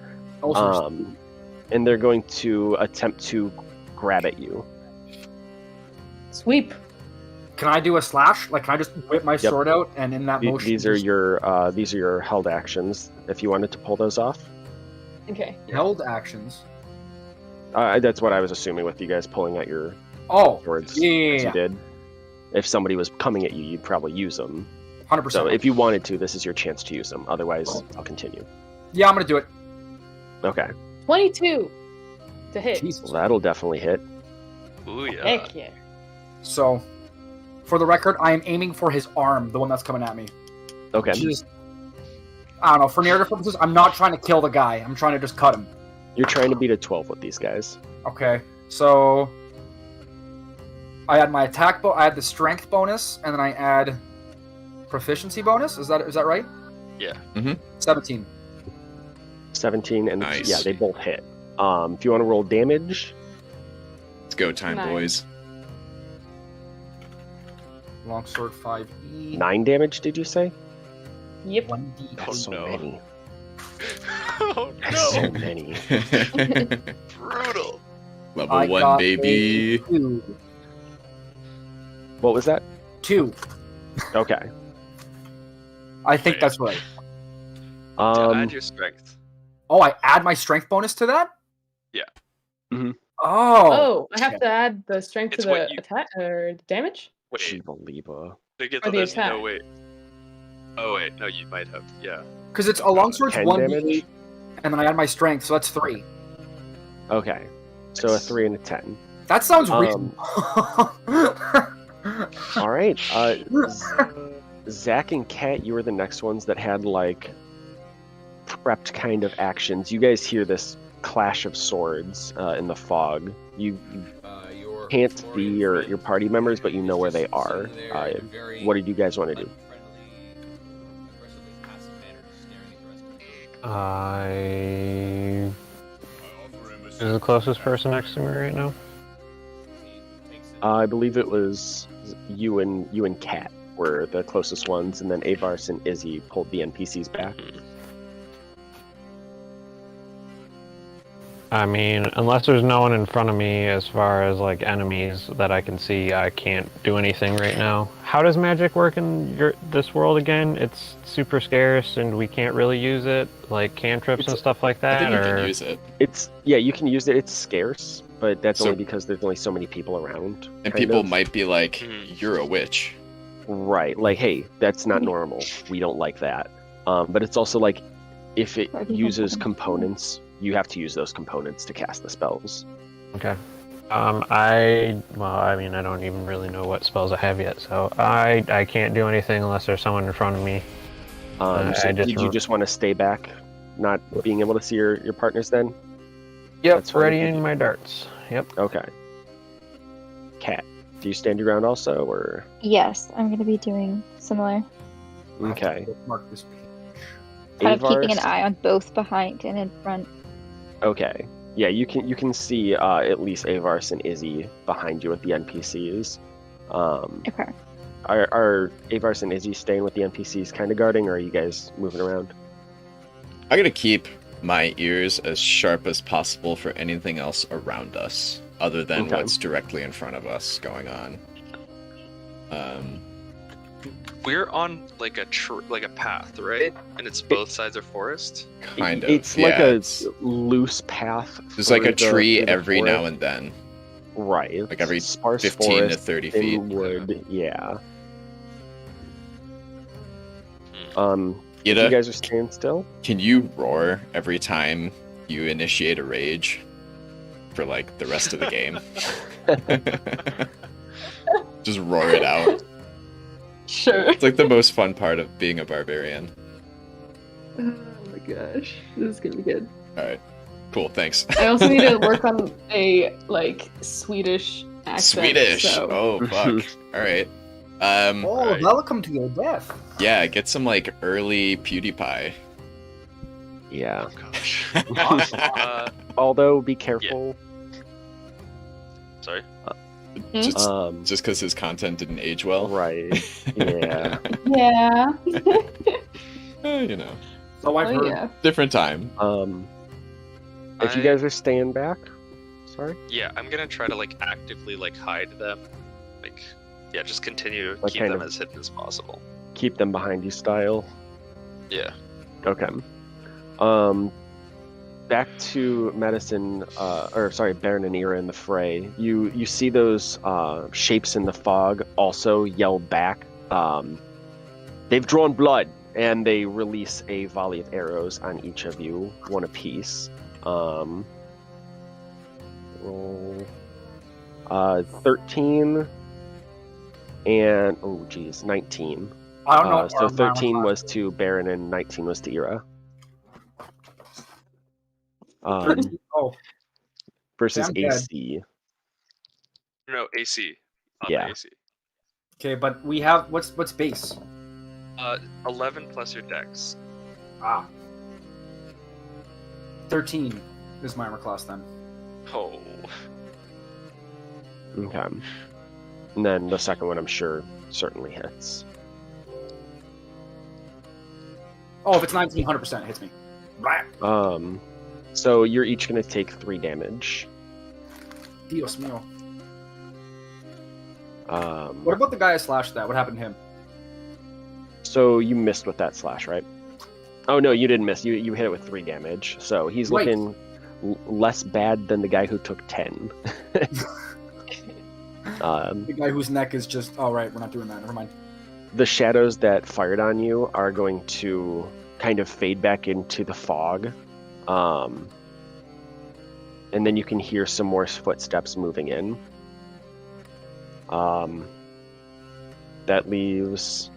B: And they're going to attempt to grab at you.
D: Sweep.
G: Can I do a slash? Like, can I just whip my
B: Yep.
G: sword out and in that motion?
B: These are your held actions. If you wanted to pull those off,
D: Okay.
G: held actions.
B: that's what I was assuming with you guys pulling out your
G: Oh,
B: swords as
G: yeah.
B: you did. If somebody was coming at you, you'd probably use them.
G: 100%.
B: So if you wanted to, this is your chance to use them. Otherwise, I'll continue.
G: Yeah, I'm gonna do it.
B: Okay,
D: 22 to hit.
G: Jesus.
B: well, that'll definitely hit.
F: Ooh yeah.
D: Heck yeah.
G: So, for the record, I am aiming for his arm, the one that's coming at me.
B: Okay.
G: Just, I don't know. For narrative purposes, I'm not trying to kill the guy. I'm trying to just cut him.
B: You're trying to beat a 12 with these guys.
G: Okay, so I add my attack I add the strength bonus, and then I add proficiency bonus. Is that right?
F: Yeah.
G: 17.
B: 17, and
E: Nice.
B: yeah, they both hit. If you want to roll damage,
E: It's go time,
D: Nice.
E: boys.
G: Longsword 5e.
B: 9 damage, did you say?
D: Yep.
G: 1d8.
B: That's so
F: no.
B: many.
F: Oh
B: That's so
F: no!
B: many.
F: Brutal.
E: Level
G: I
E: 1,
G: got
E: baby.
G: a 2.
B: What was that?
G: 2.
B: Okay.
G: I think that's right.
F: To add your strength,
G: Oh, I add my strength bonus to that?
F: Yeah.
B: Mm-hmm.
G: Oh.
D: I have to add the strength
F: It's
D: to
F: what
D: the
F: you-
D: attack or damage?
F: Wait,
B: Shiva.
F: to get
D: Or the
F: there's
D: attack.
F: no way. Oh wait, no, you might have. Yeah.
G: Because it's a longsword's
B: 10
G: 1d8,
B: damage?
G: and then I add my strength, so that's 3.
B: Okay. So a 3 and a 10.
G: That sounds reasonable.
B: All right. Zach and Kat, you were the next ones that had like prepped kind of actions. You guys hear this clash of swords in the fog. You can't see your party members, but you know where they are. What did you guys want to do?
C: Is the closest person next to me right now?
B: I believe it was you and Kat were the closest ones, and then Avars and Izzy pulled the NPCs back.
C: I mean, unless there's no one in front of me as far as like enemies that I can see, I can't do anything right now. How does magic work in this world again? It's super scarce and we can't really use it, like cantrips and stuff like
E: I
C: that.
E: think you
C: or...
E: can use it.
B: You can use it. It's scarce, but that's
E: So-
B: only because there's only so many people around.
E: And
B: kind
E: people
B: of.
E: might be like,
F: Mhm.
E: "You're a witch."
B: Right, like, hey, that's not normal. We don't like that. But it's also like, if it uses components, you have to use those components to cast the spells.
C: Okay. I don't even really know what spells I have yet, so I can't do anything unless there's someone in front of me.
B: So did you just want to stay back, not being able to see your partners then?
C: Yep,
B: That's fine.
C: readying my darts. Yep.
B: Okay. Kat, do you stand your ground also, or?
H: Yes, I'm going to be doing similar.
B: Okay.
G: Mark this page.
H: Kind of keeping an
B: Avars?
H: eye on both behind and in front.
B: Okay. Yeah, you can see at least Avars and Izzy behind you with the NPCs.
H: Okay.
B: Are Avars and Izzy staying with the NPCs kind of guarding, or are you guys moving around?
E: I'm gonna keep my ears as sharp as possible for anything else around us, other than
B: Okay.
E: what's directly in front of us going on.
F: We're on like a path, right? And it's both sides of forest.
E: Kind of.
B: It's
E: yeah,
B: like a
E: it's-
B: loose path.
E: There's like a
B: through the-
E: tree
B: through the
E: every now
B: forest.
E: and then,
B: Right.
E: like every
B: sparse
E: 15 to
B: forest,
E: 30
B: thin
E: feet.
B: wood. Yeah. You
E: Ida,
B: guys are staying still?
E: can you roar every time you initiate a rage for like the rest of the game? Just roar it out.
D: Sure.
E: It's like the most fun part of being a barbarian.
D: Oh my gosh, this is gonna be good.
E: All right, cool. Thanks.
D: I also need to work on a like Swedish accent.
E: Swedish.
D: So.
E: Oh fuck. All right.
G: Oh, welcome to your death.
E: Yeah, get some like early PewDiePie.
B: Yeah.
F: Oh gosh.
B: Although, be careful.
F: Sorry.
E: Just
B: Um,
E: because his content didn't age well.
B: right. Yeah.
D: Yeah.
E: You know,
G: So I've
D: Oh
G: heard.
D: yeah.
E: different time.
B: If you
F: I-
B: guys are staying back, sorry.
F: Yeah, I'm gonna try to like actively like hide them. Like, yeah, just continue
B: Like
F: keep
B: kind
F: them
B: of-
F: as hidden as possible.
B: Keep them behind you style.
F: Yeah.
B: Okay. Back to medicine, Baron and Ira in the fray. You see those shapes in the fog also yell back. They've drawn blood, and they release a volley of arrows on each of you, one apiece. Roll 13 and 19.
G: I don't know.
B: So 13 was to Baron and 19 was to Ira.
G: Oh,
B: Versus
G: I'm dead.
B: AC.
F: No, AC. Not
B: Yeah.
F: AC.
G: okay, but we have what's base?
F: 11 plus your dex.
G: Ah, 13 is my armor class then.
F: Oh.
B: Okay. And then the second one, I'm sure, certainly hits.
G: Oh, if it's 19, 100% hits me. Right.
B: So you're each going to take 3 damage.
G: Dios mío.
B: Um,
G: What about the guy I slashed that? What happened to him?
B: so you missed with that slash, right? Oh no, you didn't miss. You hit it with 3 damage, so he's
G: Right.
B: looking less bad than the guy who took 10.
G: The guy whose neck is just. Oh right, we're not doing that. Never mind.
B: The shadows that fired on you are going to kind of fade back into the fog, and then you can hear some more footsteps moving in. That leaves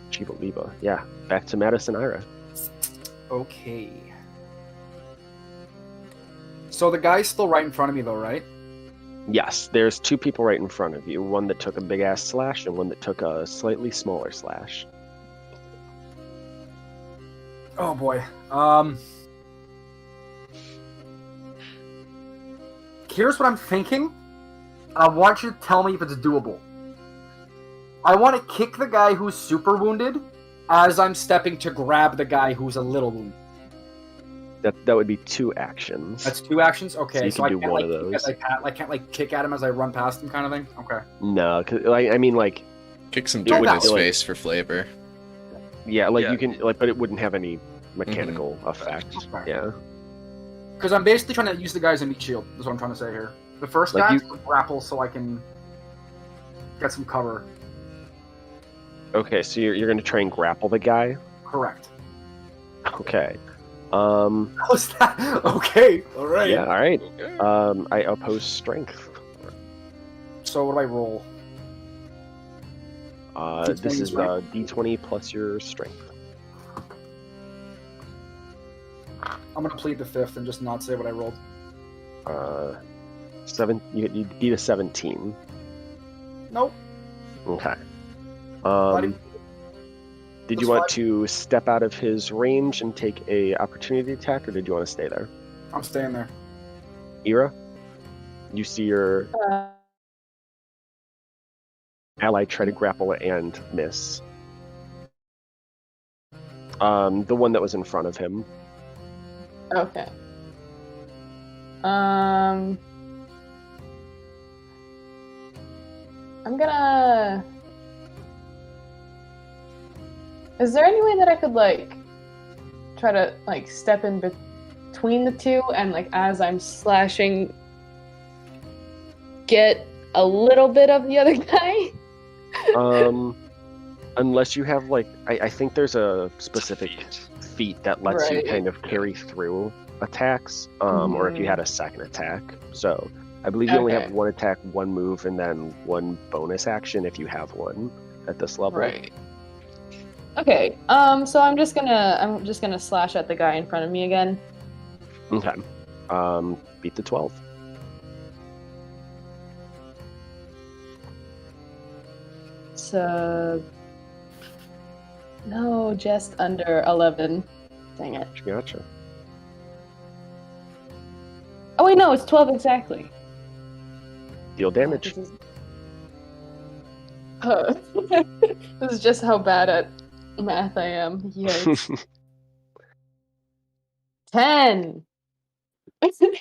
B: Chiba Liba. Yeah, back to Madison Ira.
G: Okay. So the guy's still right in front of me, though, right?
B: Yes, there's 2 people right in front of you. One that took a big ass slash and one that took a slightly smaller slash.
G: Oh boy. Here's what I'm thinking. I want you to tell me if it's doable. I want to kick the guy who's super wounded as I'm stepping to grab the guy who's a little wounded.
B: That would be 2 actions.
G: That's 2 actions? Okay,
B: So you can do
G: I can't,
B: one
G: like,
B: of
G: kick
B: those.
G: I can't, like, kick at him as I run past him kind of thing? Okay.
B: No, 'cause, I mean, like,
E: Kick some
G: Yeah,
E: dirt in
G: no.
E: his face for flavor.
B: yeah, like
F: Yeah.
B: you can, like, but it wouldn't have any mechanical effect.
G: Okay.
B: Yeah.
G: Because I'm basically trying to use the guy as a meat shield, is what I'm trying to say here. The first
B: Like
G: guy's gonna grapple so I can get some cover.
B: Okay, so you're going to try and grapple the guy.
G: Correct.
B: Okay.
G: How's that? Okay, alright.
B: Yeah. All right.
F: Okay.
B: I oppose strength.
G: So what do I roll?
B: This
G: D20
B: is
G: strength?
B: D20 plus your strength.
G: I'm gonna plead the 5th and just not say what I rolled.
B: 7. You beat a 17.
G: Nope.
B: Okay.
G: Buddy.
B: Did you
G: That's
B: want to step out of his range and take a opportunity attack, or did you want to stay there?
G: I'm staying there.
B: Ira, you see your ally try to grapple and miss. The one that was in front of him.
D: Okay. I'm gonna. Is there any way that I could like try to like step in between the two and like as I'm slashing, get a little bit of the other guy?
B: Unless you have like, I think there's a specific
F: Feet.
B: feat that lets you
D: Right.
B: kind of carry through attacks, or if you
D: Mhm.
B: had a second attack. So I believe you only have
D: Okay.
B: 1 attack, 1 move, and then 1 bonus action if you have one at this level.
D: Right. Okay. So I'm just gonna slash at the guy in front of me again.
B: Okay. Beat the 12.
D: So no, just under 11. Dang it.
B: Gotcha.
D: Oh wait, no, it's 12 exactly.
B: Deal damage.
D: This is, this is just how bad at math I am. Yikes. 10.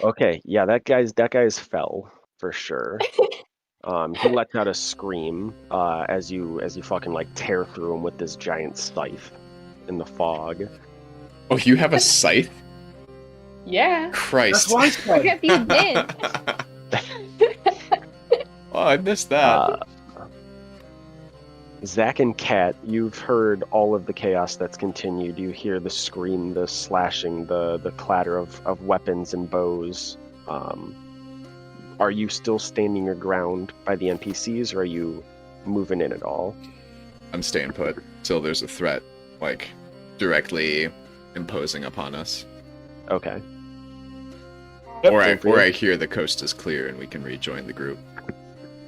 B: Okay, yeah, that guy's fell for sure. He lets out a scream as you fucking like tear through him with this giant scythe in the fog.
E: Oh, you have a scythe?
D: Yeah.
E: Christ.
G: That's why I said.
H: Where have you been?
E: Oh, I missed that.
B: Zach and Kat, you've heard all of the chaos that's continued. You hear the scream, the slashing, the clatter of weapons and bows. Are you still standing your ground by the NPCs, or are you moving in at all?
E: I'm staying put till there's a threat, like, directly imposing upon us.
B: Okay.
E: Or I hear the coast is clear and we can rejoin the group.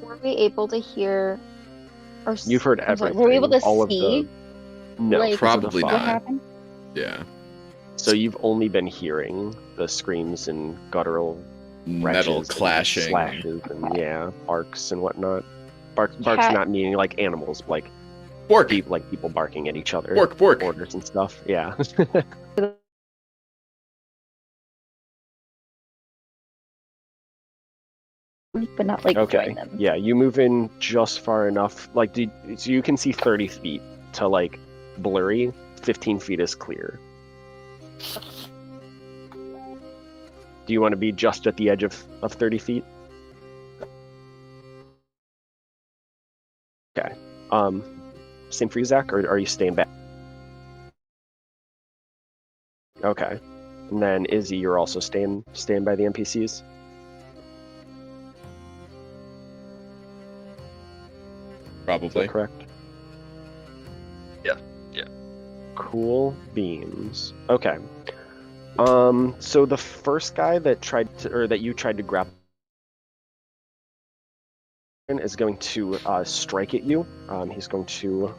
H: Were we able to hear or
B: You've heard
H: I'm sorry,
B: everything.
H: were we able to
B: all
H: see
B: of the... No,
H: like,
E: probably
B: the
H: what
E: not.
H: happened?
E: Yeah.
B: So you've only been hearing the screams and guttural
E: Metal
B: wretches
E: clashing.
B: and slashes and yeah, barks and whatnot. Barks
H: Cat-
B: not meaning like animals, like
E: Bork!
B: people barking at each other.
E: Bork, bork!
B: Orders and stuff. Yeah.
H: But not like
B: Okay.
H: join them.
B: Yeah, you move in just far enough, like so you can see 30 feet to like blurry 15 feet is clear. Do you want to be just at the edge of 30 feet? Okay. Same for you, Zach, or are you staying back? Okay. And then Izzy, you're also staying by the NPCs? Is
E: Probably.
B: that correct?
F: Yeah.
B: Cool beans. Okay. So the first guy that you tried to grab is going to strike at you. He's going to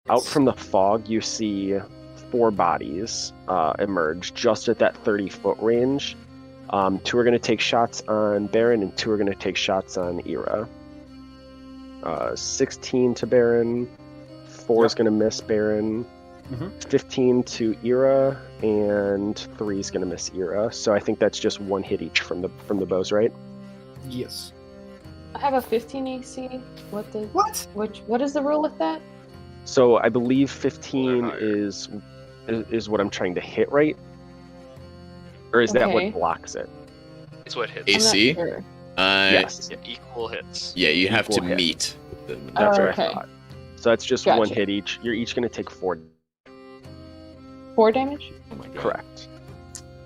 B: out from the fog. You see 4 bodies emerge just at that 30-foot range. 2 are going to take shots on Baron, and 2 are going to take shots on Ira. 16 to Baron, 4 is going to miss Baron, 15 to Ira, and 3 is going to miss Ira. So I think that's just 1 hit each from the bows, right?
G: Yes.
D: I have a 15 AC. What? What is the rule with that?
B: So I believe 15
F: Higher.
B: is what I'm trying to hit, right? Or is that
D: Okay.
B: what blocks it?
F: It's what hits.
D: I'm not
E: AC?
D: sure.
B: Yes.
F: Yeah, equal hits.
E: Yeah, you have to
B: Equal hit.
E: meet.
B: That's what
D: okay.
B: I thought. So that's just 1
D: Gotcha.
B: hit each. You're each going to take 4.
D: 4 damage?
E: Oh my god.
B: Correct.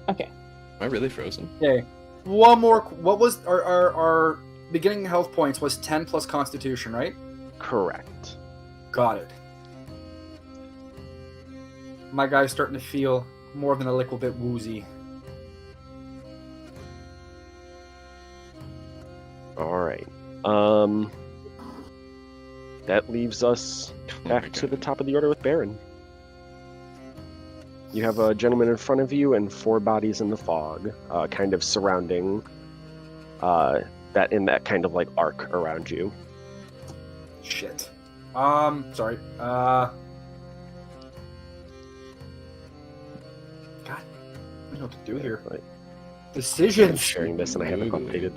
D: Okay.
E: Am I really frozen?
G: Okay. One more. What was our beginning health points was 10 plus Constitution, right?
B: Correct.
G: Got it. My guy's starting to feel more than a little bit woozy.
B: All right. That leaves us back to the top of the order with Baron. You have a gentleman in front of you and 4 bodies in the fog, kind of surrounding that in that kind of like arc around you.
G: Shit. Sorry. God. I don't know what to do here.
B: Like, I'm
G: Decisions.
B: sharing this and I haven't
E: Ooh.
B: updated